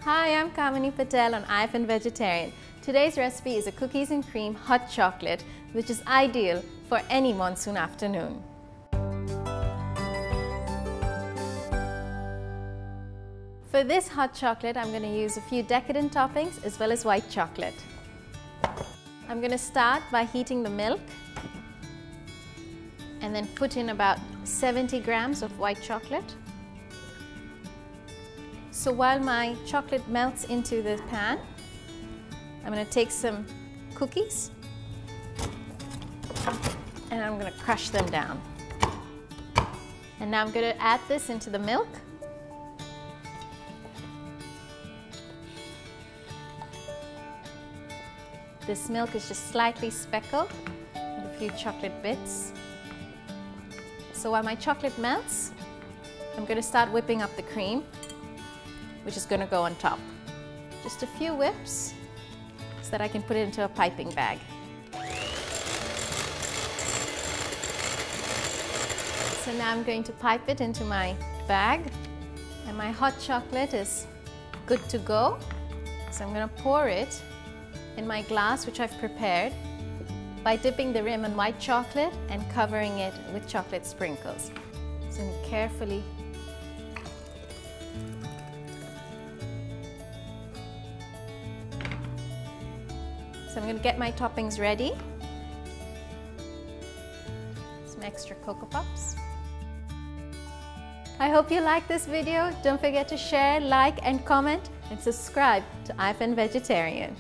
Hi, I'm Kamini Patel on I've Been Vegetarian. Today's recipe is a cookies and cream hot chocolate, which is ideal for any monsoon afternoon. For this hot chocolate, I'm going to use a few decadent toppings as well as white chocolate. I'm going to start by heating the milk and then put in about 70 grams of white chocolate. So while my chocolate melts into the pan, I'm going to take some cookies and I'm going to crush them down. And now I'm going to add this into the milk. This milk is just slightly speckled with a few chocolate bits. So while my chocolate melts, I'm going to start whipping up the cream, which is going to go on top. Just a few whips so that I can put it into a piping bag. So now I'm going to pipe it into my bag, and my hot chocolate is good to go. So I'm going to pour it in my glass, which I've prepared, by dipping the rim in white chocolate and covering it with chocolate sprinkles. So I'm carefully So I'm going to get my toppings ready. Some extra Cocoa Puffs. I hope you liked this video. Don't forget to share, like and comment and subscribe to I've Been Vegetarian.